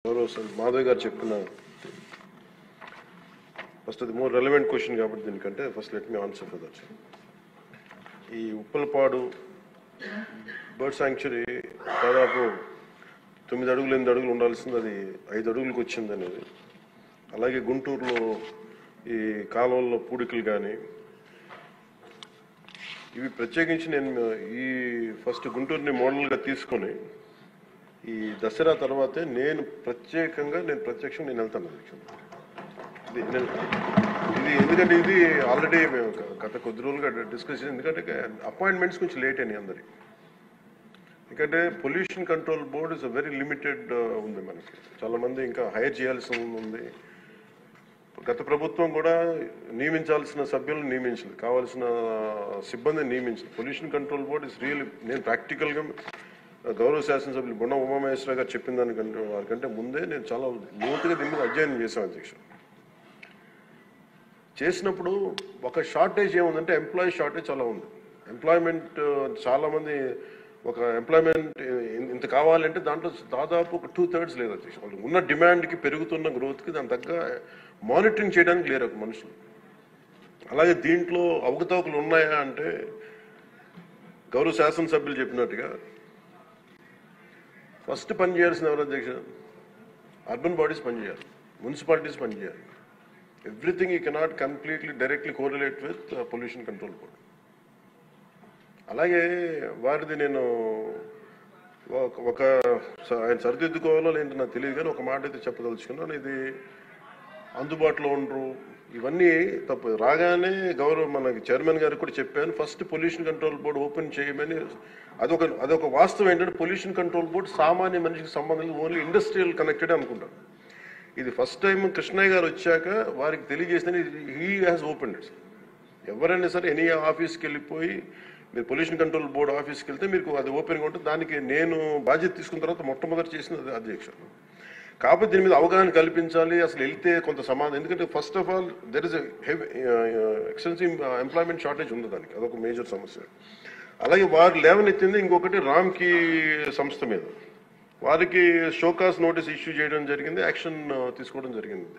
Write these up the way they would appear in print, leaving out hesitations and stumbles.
మాధవ్ గారు చెప్పిన ఫస్ట్ అది మోర్ రెలవెంట్ క్వశ్చన్ కాబట్టి దీనికంటే first let me answer for that. ఈ ఉప్పలపాడు బర్డ్ శాంక్చురీ దాదాపు 9 అడుగులు 8 అడుగులు ఉండాల్సింది అది 5 అడుగులకు వచ్చింది అనేది. అలాగే గుంటూరులో ఈ కాలువల్లో పూడికలు కానీ ఇవి ప్రత్యేకించి నేను ఈ ఫస్ట్ గుంటూరుని మోడల్గా తీసుకొని ఈ దసరా తర్వాతే నేను ప్రత్యక్షంగా నేను వెళ్తాను. ఇది ఎందుకంటే ఇది ఆల్రెడీ మేము గత కొద్ది రోజులుగా డిస్కస్ చేసి, ఎందుకంటే అపాయింట్మెంట్స్ కొంచెం లేట్ అయినాయి అందరి. ఎందుకంటే pollution control board is very limited ఉంది మనకి, చాలా మంది ఇంకా హైర్ చేయాల్సి ఉంది. గత ప్రభుత్వం కూడా నియమించాల్సిన సభ్యులను నియమించలేదు, కావాల్సిన సిబ్బందిని నియమించలేదు. Pollution control board is real. నేను ప్రాక్టికల్గా గౌరవ శాసనసభ్యులు బొండ ఉమామహేశ్వర గారు చెప్పిన దానికంటే వారికంటే ముందే నేను చాలా లోతుగా దీని మీద అధ్యయనం చేశాను అధ్యక్ష. చేసినప్పుడు ఒక షార్టేజ్ ఏముందంటే ఎంప్లాయీ షార్టేజ్ చాలా ఉంది. ఎంప్లాయ్మెంట్ చాలా మంది ఒక ఎంప్లాయ్మెంట్ ఇంత కావాలంటే దాంట్లో దాదాపు ఒక 2/3 లేదు అధ్యక్ష. వాళ్ళు ఉన్న డిమాండ్కి పెరుగుతున్న గ్రోత్కి దాని తగ్గ మానిటరింగ్ చేయడానికి లేరు ఒక మనుషులు. అలాగే దీంట్లో అవకతవకలు ఉన్నాయా అంటే గౌరవ శాసనసభ్యులు చెప్పినట్టుగా ఫస్ట్ పని చేయాల్సిన ఎవరు అధ్యక్ష? అర్బన్ బాడీస్ పనిచేయాలి, మున్సిపాలిటీస్ పనిచేయాలి. Everything you cannot completely directly correlate with pollution control board. అలాగే వారిది నేను ఒక ఆయన సరిదిద్దుకోవాలో లేదంటే నాకు తెలియదు, కానీ ఒక మాట అయితే చెప్పదలుచుకున్నాను. ఇది అందుబాటులో ఉండరు, ఇవన్నీ తప్పు. రాగానే గౌరవ మనకి చైర్మన్ గారికి కూడా చెప్పాను, first pollution control board open చేయమని. అదొక వాస్తవం ఏంటంటే పొల్యూషన్ కంట్రోల్ బోర్డు సామాన్య మనిషికి సంబంధం లేదు, ఓన్లీ ఇండస్ట్రియల్ కనెక్టెడ్ అనుకుంటాను. ఇది ఫస్ట్ టైం కృష్ణయ్య గారు వచ్చాక వారికి తెలియజేసిన హీ హ్యాస్ ఓపెన్ ఇట్. ఎవరైనా సరే ఎనీ ఆఫీస్కి వెళ్ళిపోయి మీరు పొల్యూషన్ కంట్రోల్ బోర్డు ఆఫీస్కి వెళ్తే మీకు అది ఓపెన్గా ఉంటుంది. దానికి నేను బాధ్యత తీసుకున్న తర్వాత మొట్టమొదటి చేసిన అధ్యక్ష. కాబట్టి దీని మీద అవగాహన కల్పించాలి. అసలు వెళ్తే కొంత సమాధానం, ఎందుకంటే first of all there is extensive employment shortage ఉంది, దానికి అదొక మేజర్ సమస్య. అలాగే వారు లేవనెత్తింది ఇంకొకటి రామ్కి సంస్థ మీద, వారికి షోకాస్ నోటీస్ ఇష్యూ చేయడం జరిగింది, యాక్షన్ తీసుకోవడం జరిగింది.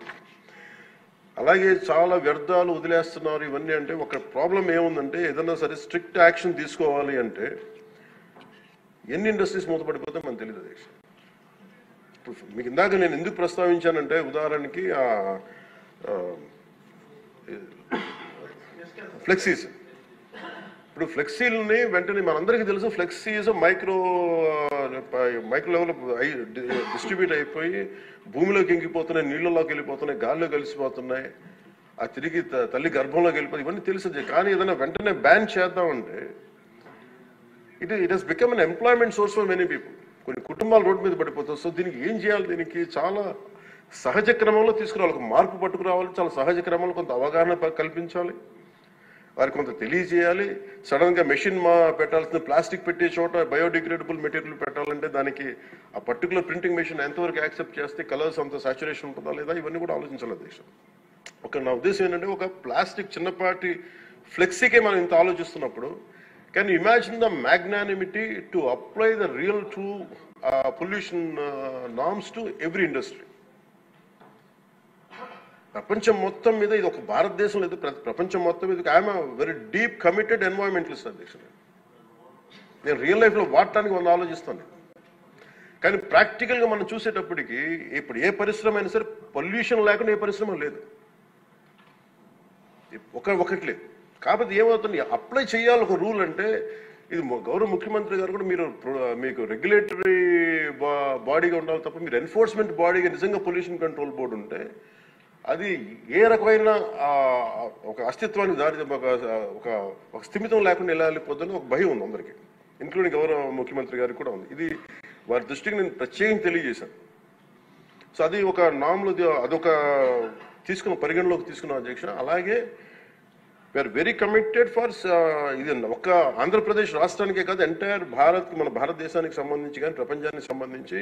అలాగే చాలా వ్యర్థాలు వదిలేస్తున్నారు ఇవన్నీ. అంటే ఒక ప్రాబ్లం ఏముందంటే ఏదన్నా సరే స్ట్రిక్ట్ యాక్షన్ తీసుకోవాలి అంటే ఎన్ని ఇండస్ట్రీస్ మూతపడిపోతే మనకు తెలియదు అధ్యక్ష. ఇప్పుడు మీకు ఇందాక నేను ఎందుకు ప్రస్తావించానంటే ఉదాహరణకి ఫ్లెక్సీస్. ఇప్పుడు ఫ్లెక్సీలని వెంటనే మనందరికీ తెలుసు, ఫ్లెక్సీస్ మైక్రో లెవెల్ డిస్ట్రిబ్యూట్ అయిపోయి భూమిలోకి ఇంకిపోతున్నాయి, నీళ్ళలోకి వెళ్ళిపోతున్నాయి, గాల్లో కలిసిపోతున్నాయి, ఆ తిరిగి తల్లి గర్భంలోకి వెళ్ళిపోతుంది, ఇవన్నీ తెలుసు. కానీ ఏదైనా వెంటనే బ్యాన్ చేద్దామంటే it has become an employment source for many people. కొన్ని కుటుంబాలు రోడ్డు మీద పడిపోతాయి. సో దీనికి ఏం చేయాలి? దీనికి చాలా సహజ క్రమంలో తీసుకురావాలి, ఒక మార్పు పట్టుకురావాలి. చాలా సహజ క్రమంలో కొంత అవగాహన కల్పించాలి, వారికి కొంత తెలియజేయాలి. సడన్ గా మెషిన్ పెట్టాల్సిన ప్లాస్టిక్ పెట్టే చోట బయోడిగ్రేడబుల్ మెటీరియల్ పెట్టాలంటే దానికి ఆ పర్టికులర్ ప్రింటింగ్ మెషిన్ ఎంతవరకు యాక్సెప్ట్ చేస్తే కలర్స్ అంత సాచురేషన్ ఉంటుందా లేదా, ఇవన్నీ కూడా ఆలోచించాలి అధ్యక్ష. నా ఉద్దేశం ఏంటంటే ఒక ప్లాస్టిక్ చిన్నపాటి ఫ్లెక్సీకే మనం ఇంత ఆలోచిస్తున్నప్పుడు can you imagine the magnanimity to apply the real to pollution norms to every industry. ప్రపంచం మొత్తం మీద ఇది ఒక భారతదేశం లేదు, ప్రపంచం మొత్తం మీద I'm very deep committed environmentalist అధ్యక్ష. నేను రియల్ లైఫ్లో వాడటానికి మనం ఆలోచిస్తాను. కానీ ప్రాక్టికల్గా మనం చూసేటప్పటికి ఇప్పుడు ఏ పరిశ్రమ అయినా సరే పొల్యూషన్ లేకుండా ఏ పరిశ్రమ లేదు, ఒకటి లేదు. కాబట్టి ఏమవుతుంది, అప్లై చేయాలి ఒక రూల్. అంటే ఇది గౌరవ ముఖ్యమంత్రి గారు కూడా మీకు రెగ్యులేటరీ బాడీగా ఉండాలి తప్ప మీరు ఎన్ఫోర్స్మెంట్ బాడీగా నిజంగా పొల్యూషన్ కంట్రోల్ బోర్డు ఉంటే అది ఏ రకమైన ఒక అస్తిత్వానికి దారి ఒక స్థిమితం లేకుండా ఎలా వెళ్ళిపోతుందని ఒక భయం ఉంది అందరికీ, ఇంక్లూడింగ్ గౌరవ ముఖ్యమంత్రి గారికి కూడా ఉంది. ఇది వారి దృష్టికి నేను ప్రత్యేకంగా తెలియజేశాను. సో అది ఒక నామ్లో అదొక పరిగణలోకి తీసుకున్నాం అధ్యక్ష. అలాగే వీఆర్ వెరీ కమిటెడ్ ఫర్ ఇది ఒక్క ఆంధ్రప్రదేశ్ రాష్ట్రానికే కాదు, ఎంటైర్ మన భారతదేశానికి సంబంధించి కానీ ప్రపంచానికి సంబంధించి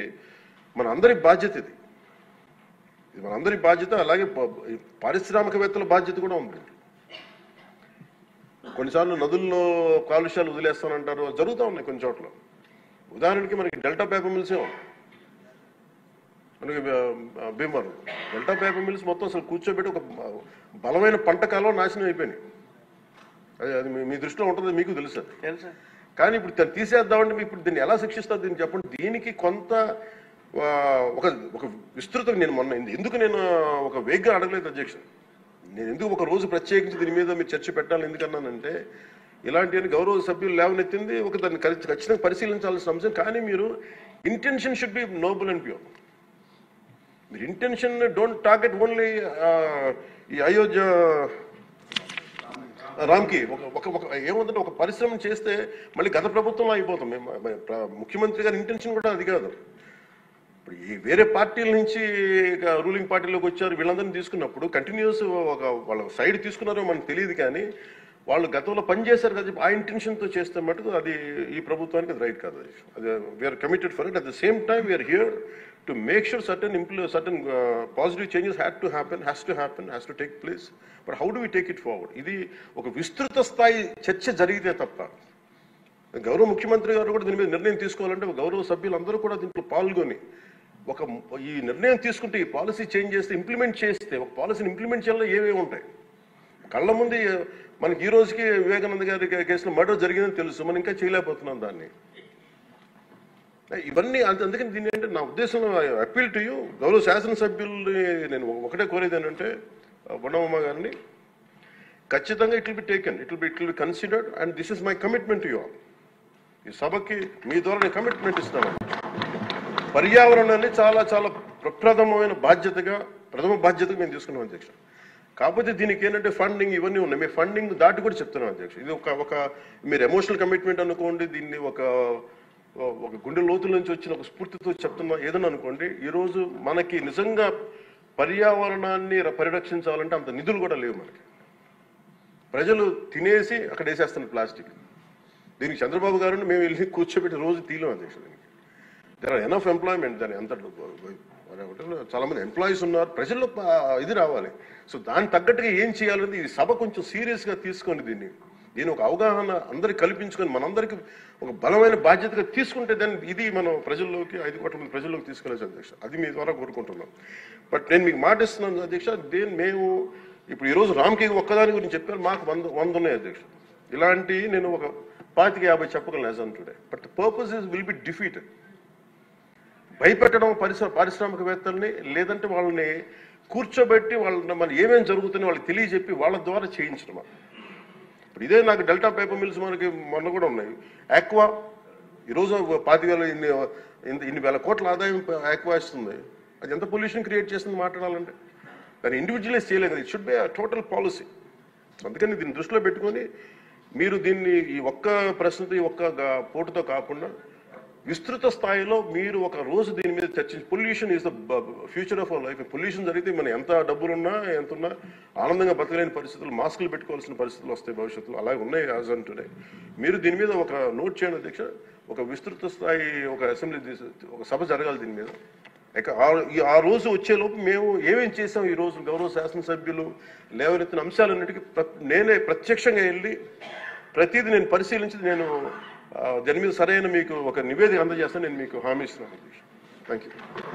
మన అందరి బాధ్యత ఇది మనందరి బాధ్యత. అలాగే పారిశ్రామికవేత్తల బాధ్యత కూడా ఉంది. కొన్నిసార్లు నదుల్లో కాలుష్యాలు వదిలేస్తానంటారు, జరుగుతూ ఉన్నాయి కొన్ని చోట్ల. ఉదాహరణకి మనకి డెల్టా పేపర్ మిల్సే ఉంది. మనకి భీమవరం డెల్టా పేపర్ మిల్స్ మొత్తం అసలు కూర్చోబెట్టి ఒక బలమైన పంట కాలం నాశనం అయిపోయినాయి. అది మీ దృష్టిలో ఉంటుంది, మీకు తెలుసు. కానీ ఇప్పుడు దాన్ని తీసేద్దామంటే ఇప్పుడు దీన్ని ఎలా శిక్షిస్తారు దీన్ని చెప్పండి. దీనికి కొంత ఒక విస్తృతంగా నేను మొన్న ఎందుకు నేను ఒక వేగ్గా అడగలేదు అధ్యక్ష. నేను ఎందుకు ఒక రోజు ప్రత్యేకించి దీని మీద మీరు చర్చ పెట్టాలని ఎందుకన్నానంటే, ఇలాంటి గౌరవ సభ్యులు లేవనెత్తింది దాన్ని ఖచ్చితంగా పరిశీలించాల్సిన అంశం. కానీ మీరు intention should be Nobel and pure. మీరు ఇంటెన్షన్ డోంట్ టార్గెట్ ఓన్లీ ఈ అయోధ్య రామ్కి ఏముందంటే ఒక పరిశ్రమ చేస్తే మళ్ళీ గత ప్రభుత్వంలో అయిపోతాం. ముఖ్యమంత్రి గారి ఇంటెన్షన్ కూడా అది కాదు. ఇప్పుడు ఈ వేరే పార్టీల నుంచి రూలింగ్ పార్టీలోకి వచ్చారు, వీళ్ళందరినీ తీసుకున్నప్పుడు కంటిన్యూస్ వాళ్ళ సైడ్ తీసుకున్నారో మనకు తెలియదు. కానీ వాళ్ళు గతంలో పనిచేశారు కదా, ఆ ఇంటెన్షన్తో చేస్తే మటుకు అది ఈ ప్రభుత్వానికి అది రైట్ కాదు. అది we are committed for it. At the same time we are here to make sure certain positive changes has to take place. But how do we take it forward? ఇది ఒక విస్తృత స్థాయి చర్చ జరిగితే తప్ప, గౌరవ ముఖ్యమంత్రి గారు కూడా దీని మీద నిర్ణయం తీసుకోవాలంటే గౌరవ సభ్యులందరూ కూడా దీంట్లో పాల్గొని ఈ నిర్ణయం తీసుకుంటే, ఈ పాలసీ చేంజ్ చేస్తే, ఇంప్లిమెంట్ చేస్తే, ఒక పాలసీని ఇంప్లిమెంట్ చేయాలో ఏవేవి ఉంటాయి. కళ్ళ ముందు మనకి ఈ రోజుకి వివేకానంద గారి కేసులో మర్డర్ జరిగిందని తెలుసు, మనం ఇంకా చేయలేకపోతున్నాం దాన్ని. ఇవన్నీ అందుకని దీన్ని అంటే నా ఉద్దేశంలో అప్పీల్ టు యూ, గౌరవ శాసనసభ్యుల్ని నేను ఒకటే కోరేది ఏంటంటే, బొండమ్మ గారిని ఖచ్చితంగా it will be taken, it will be considered, and this is my commitment to you all. ఈ సభకి మీ ద్వారా నేను కమిట్మెంట్ ఇస్తున్నాను. పర్యావరణాన్ని చాలా చాలా ప్రథమ బాధ్యతగా మేము తీసుకున్నాం అధ్యక్ష. కాకపోతే దీనికి ఏంటంటే ఫండింగ్ ఇవన్నీ ఉన్నాయి. మేము ఫండింగ్ దాటి కూడా చెప్తున్నాం అధ్యక్ష. ఇది ఒక మీరు ఎమోషనల్ కమిట్మెంట్ అనుకోండి, దీన్ని ఒక గుండె లోతుల నుంచి వచ్చిన ఒక స్ఫూర్తితో చెప్తున్నా ఏదన్నా అనుకోండి. ఈరోజు మనకి నిజంగా పర్యావరణాన్ని పరిరక్షించాలంటే అంత నిధులు కూడా లేవు మనకి. ప్రజలు తినేసి అక్కడ వేసేస్తున్నారు ప్లాస్టిక్. దీనికి చంద్రబాబు గారు మేము వెళ్ళి కూర్చోబెట్టి రోజు తీయలేం అధ్యక్ష. దీనికి దేర్ ఆర్ ఎనఫ్ ఎంప్లాయ్మెంట్. దాని అంత చాలా మంది ఎంప్లాయీస్ ఉన్నారు, ప్రజల్లో ఇది రావాలి. సో దానికి తగ్గట్టుగా ఏం చేయాలనేది ఈ సభ కొంచెం సీరియస్గా తీసుకొని దీని ఒక అవగాహన అందరికి కల్పించుకొని మనందరికి ఒక బలమైన బాధ్యతగా తీసుకుంటే దాన్ని ఇది మనం ప్రజల్లోకి 5 కోట్ల మంది ప్రజల్లోకి తీసుకెళ్ళచ్చు అధ్యక్ష. అది మీ ద్వారా కోరుకుంటున్నాం. బట్ నేను మీకు మాట ఇస్తున్నాను అధ్యక్ష, మేము ఇప్పుడు ఈరోజు రామ్కి ఒక్కదాని గురించి చెప్పారు, మాకు 100 ఉన్నాయి అధ్యక్ష. ఇలాంటి నేను ఒక 25-50 చెప్పగలను as on today. But the purpose will be defeated. భయపెట్టడం పారిశ్రామికవేత్తల్ని, లేదంటే వాళ్ళని కూర్చోబెట్టి మన ఏమేమి జరుగుతుందో వాళ్ళకి తెలియజెప్పి వాళ్ళ ద్వారా చేయించడం. ఇప్పుడు ఇదే నాకు డెల్టా పేపర్ మిల్స్ మనకి మొన్న కూడా ఉన్నాయి. ఆక్వా ఈరోజు 25,000 ఇన్ని వేల కోట్ల ఆదాయం ఆక్వా ఇస్తుంది. అది ఎంత పొల్యూషన్ క్రియేట్ చేస్తుంది మాట్లాడాలంటే. దాన్ని ఇండివిజువలైజ్ చేయలేదు. It should be total policy. అందుకని దీన్ని దృష్టిలో పెట్టుకొని మీరు దీన్ని ఈ ఒక్క ప్రశ్నతో ఈ ఒక్క పోటుతో కాకుండా విస్తృత స్థాయిలో మీరు ఒక రోజు దీని మీద చర్చించి, pollution is the future of our life. Pollution జరిగితే మనం ఎంత డబ్బులున్నా ఎంతున్నా ఆనందంగా బతకలేని పరిస్థితులు, మాస్కులు పెట్టుకోవాల్సిన పరిస్థితులు వస్తాయి భవిష్యత్తులో. అలాగే ఉన్నాయి యాజ్ ఆన్ టుడే. మీరు దీని మీద ఒక నోట్ చేయండి అధ్యక్ష. ఒక విస్తృత స్థాయి ఒక అసెంబ్లీ ఒక సభ జరగాలి దీని మీద. ఆ రోజు వచ్చేలోపు మేము ఏమేం చేసాం, ఈ రోజు గౌరవ శాసనసభ్యులు లేవనెత్తిన అంశాలన్నిటికీ నేనే ప్రత్యక్షంగా వెళ్ళి ప్రతిదీ నేను పరిశీలించి దాని మీద సరైన మీకు ఒక నివేదిక అందజేస్తాను. నేను మీకు హామీ ఇస్తున్నాను. Thank you.